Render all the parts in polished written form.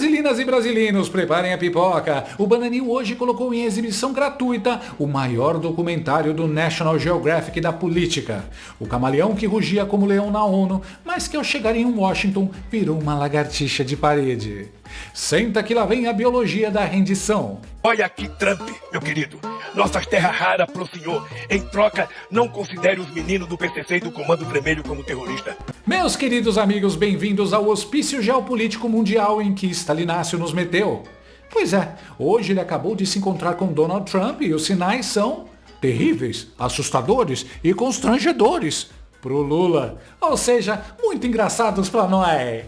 Brasilinas e brasilinos, preparem a pipoca. O Bananinho hoje colocou em exibição gratuita o maior documentário do National Geographic da política. O camaleão que rugia como leão na ONU, mas que ao chegar em Washington virou uma lagartixa de parede. Senta que lá vem a biologia da rendição. Olha aqui, Trump, meu querido. Nossas terras raras pro senhor. Em troca, não considere os meninos do PCC e do Comando Vermelho como terrorista. Meus queridos amigos, bem-vindos ao hospício geopolítico mundial em que Stalinácio nos meteu. Pois é, hoje ele acabou de se encontrar com Donald Trump e os sinais são terríveis, assustadores e constrangedores pro Lula. Ou seja, muito engraçados pra nós.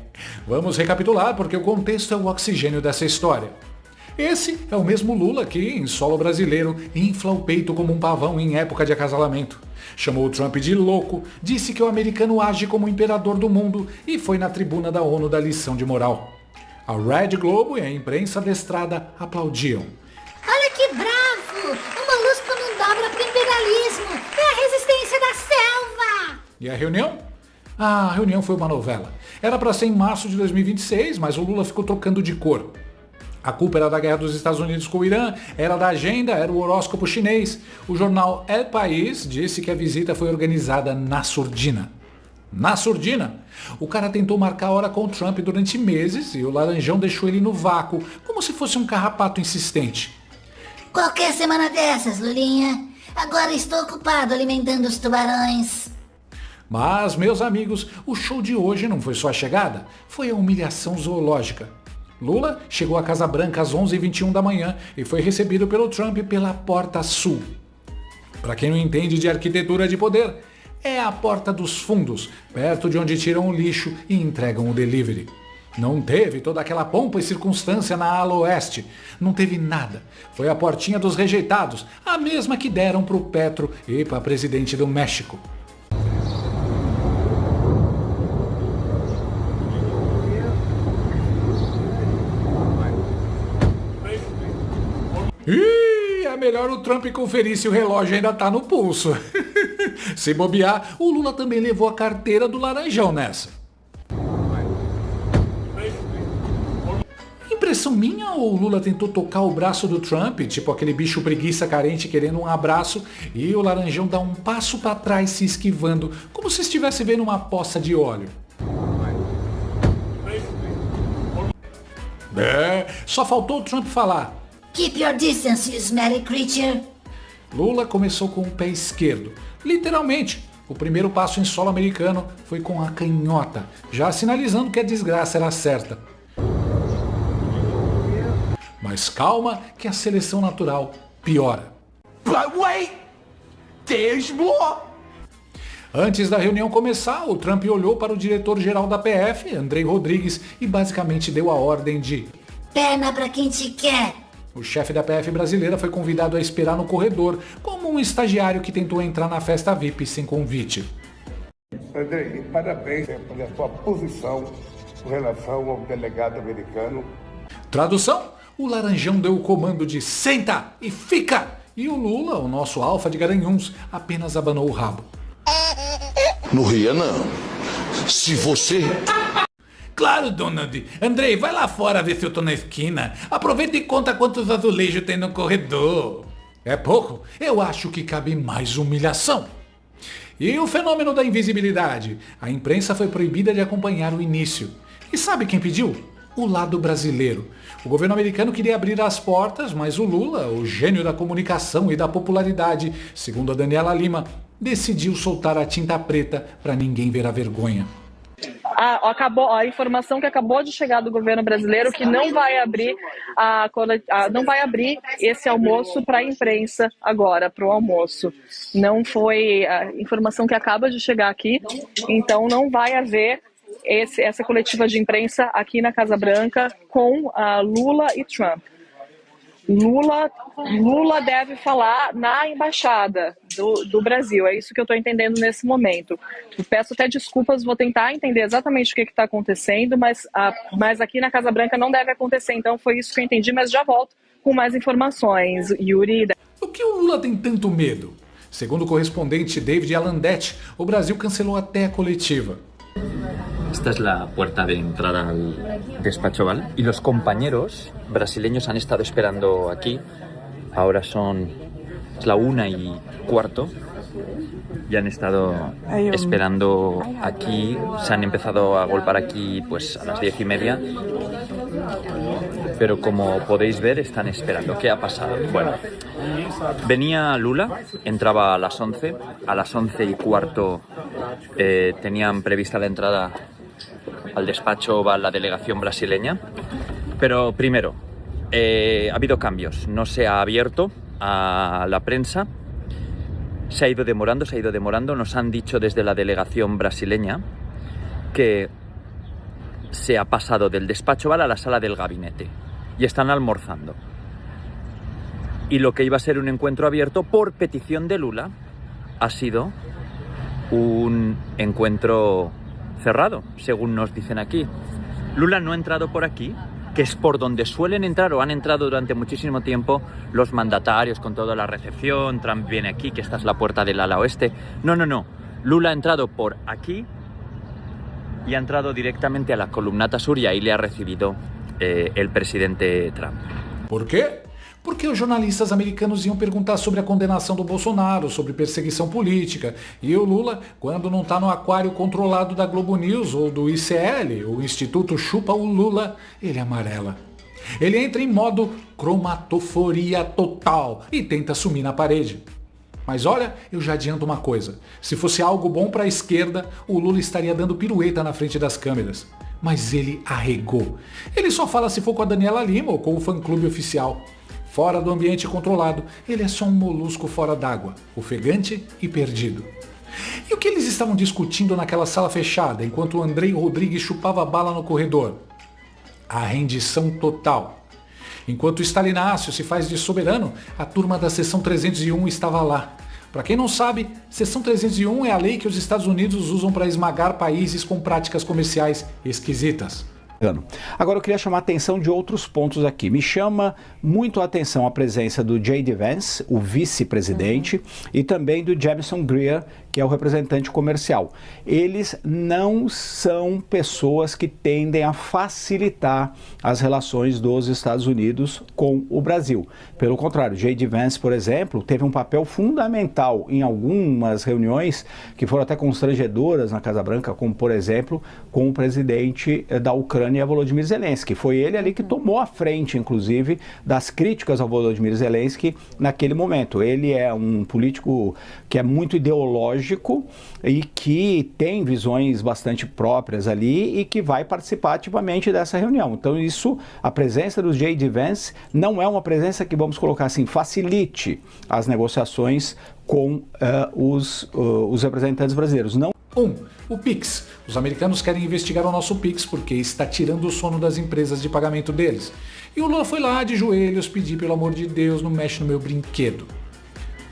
Vamos recapitular porque o contexto é o oxigênio dessa história. Esse é o mesmo Lula que, em solo brasileiro, infla o peito como um pavão em época de acasalamento. Chamou o Trump de louco, disse que o americano age como o imperador do mundo e foi na tribuna da ONU dar lição de moral. A Red Globo e a imprensa adestrada aplaudiam. Olha que bravo! O molusco não dobra pro imperialismo! É a resistência da selva! E a reunião? A reunião foi uma novela. Era para ser em março de 2026, mas o Lula ficou trocando de cor. A culpa era da guerra dos Estados Unidos com o Irã, era da agenda, era o horóscopo chinês. O jornal El País disse que a visita foi organizada na surdina. Na surdina? O cara tentou marcar a hora com o Trump durante meses e o Laranjão deixou ele no vácuo, como se fosse um carrapato insistente. Qualquer semana dessas, Lulinha. Agora estou ocupado alimentando os tubarões. Mas, meus amigos, o show de hoje não foi só a chegada, foi a humilhação zoológica. Lula chegou à Casa Branca às 11h21 da manhã e foi recebido pelo Trump pela Porta Sul. Para quem não entende de arquitetura de poder, é a porta dos fundos, perto de onde tiram o lixo e entregam o delivery. Não teve toda aquela pompa e circunstância na ala oeste. Não teve nada. Foi a portinha dos rejeitados, a mesma que deram para o Petro e para presidente do México. Ih, é melhor o Trump conferir se o relógio ainda tá no pulso. Se bobear, o Lula também levou a carteira do Laranjão nessa. Impressão minha ou o Lula tentou tocar o braço do Trump, tipo aquele bicho preguiça carente querendo um abraço, e o Laranjão dá um passo para trás se esquivando, como se estivesse vendo uma poça de óleo? Só faltou o Trump falar: Keep your distance, you smelly creature. Lula começou com o pé esquerdo. Literalmente, o primeiro passo em solo americano foi com a canhota, já sinalizando que a desgraça era certa. Mas calma que a seleção natural piora. But wait, there's more. Antes da reunião começar, o Trump olhou para o diretor-geral da PF, Andrei Rodrigues, e basicamente deu a ordem de: Perna pra quem te quer. O chefe da PF brasileira foi convidado a esperar no corredor, como um estagiário que tentou entrar na festa VIP sem convite. Andrei, parabéns pela sua posição com relação ao delegado americano. Tradução? O Laranjão deu o comando de senta e fica! E o Lula, o nosso alfa de garanhuns, apenas abanou o rabo. Não ria não. Se você... Claro, Donald. Andrei, vai lá fora ver se eu tô na esquina. Aproveita e conta quantos azulejos tem no corredor. É pouco? Eu acho que cabe mais humilhação. E o fenômeno da invisibilidade? A imprensa foi proibida de acompanhar o início. E sabe quem pediu? O lado brasileiro. O governo americano queria abrir as portas, mas o Lula, o gênio da comunicação e da popularidade, segundo a Daniela Lima, decidiu soltar a tinta preta para ninguém ver a vergonha. Acabou a informação que acabou de chegar do governo brasileiro que não vai abrir não vai abrir esse almoço para a imprensa agora, para o almoço. Não foi a informação que acaba de chegar aqui, então não vai haver essa coletiva de imprensa aqui na Casa Branca com Lula e Trump. Lula deve falar na embaixada do Brasil, é isso que eu estou entendendo nesse momento. Eu peço até desculpas, vou tentar entender exatamente o que está acontecendo, mas aqui na Casa Branca não deve acontecer, então foi isso que eu entendi, mas já volto com mais informações, Yuri. O que o Lula tem tanto medo? Segundo o correspondente David Alandetti, o Brasil cancelou até a coletiva. Esta es la puerta de entrada al despacho Oval y los compañeros brasileños han estado esperando aquí. Ahora es la 1:15 y han estado esperando aquí. Se han empezado a golpear aquí pues a las 10:30. Pero como podéis ver, están esperando. ¿Qué ha pasado? Bueno, venía Lula, entraba a las 11. A las 11:15 tenían prevista la entrada al despacho Oval la delegación brasileña. Pero primero, ha habido cambios. No se ha abierto a la prensa. Se ha ido demorando. Nos han dicho desde la delegación brasileña que se ha pasado del despacho Oval a la sala del gabinete y están almorzando. Y lo que iba a ser un encuentro abierto por petición de Lula ha sido un encuentro cerrado, según nos dicen aquí. Lula no ha entrado por aquí, que es por donde suelen entrar o han entrado durante muchísimo tiempo los mandatarios con toda la recepción. Trump viene aquí, que esta es la puerta del ala oeste. No. Lula ha entrado por aquí y ha entrado directamente a la columnata sur y ahí le ha recibido el presidente Trump. Por quê? Porque os jornalistas americanos iam perguntar sobre a condenação do Bolsonaro, sobre perseguição política. E o Lula, quando não está no aquário controlado da Globo News ou do ICL, o Instituto Chupa o Lula, ele amarela. Ele entra em modo cromatoforia total e tenta sumir na parede. Mas olha, eu já adianto uma coisa. Se fosse algo bom para a esquerda, o Lula estaria dando pirueta na frente das câmeras. Mas ele arregou. Ele só fala se for com a Daniela Lima ou com o fã-clube oficial. Fora do ambiente controlado, ele é só um molusco fora d'água, ofegante e perdido. E o que eles estavam discutindo naquela sala fechada, enquanto o Andrei Rodrigues chupava bala no corredor? A rendição total. Enquanto o Stalinácio se faz de soberano, a turma da Seção 301 estava lá. Para quem não sabe, Seção 301 é a lei que os Estados Unidos usam para esmagar países com práticas comerciais esquisitas. Agora eu queria chamar a atenção de outros pontos aqui. Me chama muito a atenção a presença do J.D. Vance, o vice-presidente, e também do Jamieson Greer, que é o representante comercial. Eles não são pessoas que tendem a facilitar as relações dos Estados Unidos com o Brasil. Pelo contrário, J.D. Vance, por exemplo, teve um papel fundamental em algumas reuniões que foram até constrangedoras na Casa Branca, como, por exemplo, com o presidente da Ucrânia, Volodymyr Zelensky. Foi ele ali que tomou a frente, inclusive, das críticas ao Volodymyr Zelensky naquele momento. Ele é um político que é muito ideológico e que tem visões bastante próprias ali e que vai participar ativamente dessa reunião. Então isso, a presença do J.D. Vance não é uma presença que, vamos colocar assim, facilite as negociações com os representantes brasileiros. Não. O Pix. Os americanos querem investigar o nosso Pix porque está tirando o sono das empresas de pagamento deles. E o Lula foi lá de joelhos pedir, pelo amor de Deus, não mexe no meu brinquedo.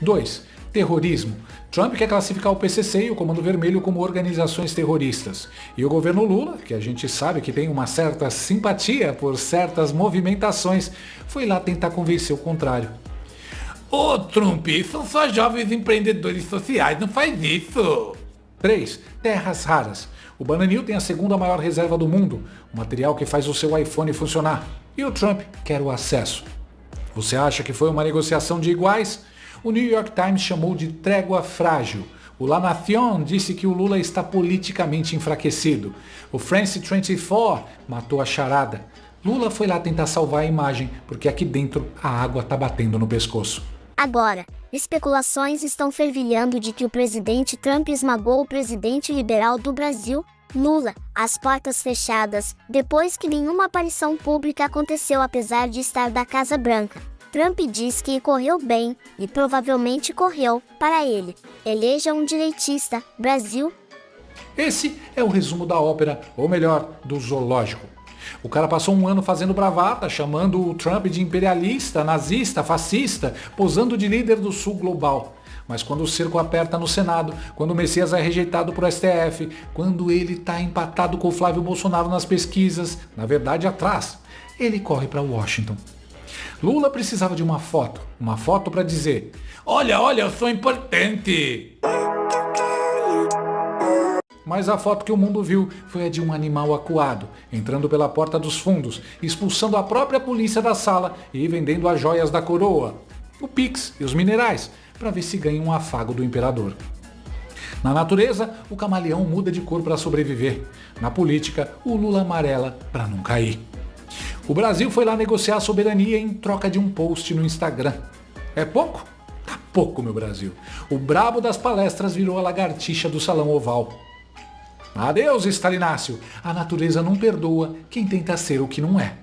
2. Terrorismo. Trump quer classificar o PCC e o Comando Vermelho como organizações terroristas. E o governo Lula, que a gente sabe que tem uma certa simpatia por certas movimentações, foi lá tentar convencer o contrário. Ô Trump, são só jovens empreendedores sociais, não faz isso! 3. Terras raras. O Bananil tem a segunda maior reserva do mundo, o material que faz o seu iPhone funcionar. E o Trump quer o acesso. Você acha que foi uma negociação de iguais? O New York Times chamou de trégua frágil. O La Nación disse que o Lula está politicamente enfraquecido. O France 24 matou a charada. Lula foi lá tentar salvar a imagem, porque aqui dentro a água está batendo no pescoço. Agora, especulações estão fervilhando de que o presidente Trump esmagou o presidente liberal do Brasil, Lula, às portas fechadas, depois que nenhuma aparição pública aconteceu apesar de estar da Casa Branca. Trump diz que correu bem, e provavelmente correu, para ele. Eleja um direitista, Brasil. Esse é o resumo da ópera, ou melhor, do zoológico. O cara passou um ano fazendo bravata, chamando o Trump de imperialista, nazista, fascista, posando de líder do sul global. Mas quando o cerco aperta no Senado, quando o Messias é rejeitado por STF, quando ele está empatado com o Flávio Bolsonaro nas pesquisas, na verdade atrás, ele corre para Washington. Lula precisava de uma foto para dizer: olha, eu sou importante. Mas a foto que o mundo viu foi a de um animal acuado, entrando pela porta dos fundos, expulsando a própria polícia da sala e vendendo as joias da coroa, o Pix e os minerais, para ver se ganha um afago do imperador. Na natureza, o camaleão muda de cor para sobreviver. Na política, o Lula amarela para não cair. O Brasil foi lá negociar a soberania em troca de um post no Instagram. É pouco? Tá pouco, meu Brasil. O brabo das palestras virou a lagartixa do salão oval. Adeus, Stalinácio. A natureza não perdoa quem tenta ser o que não é.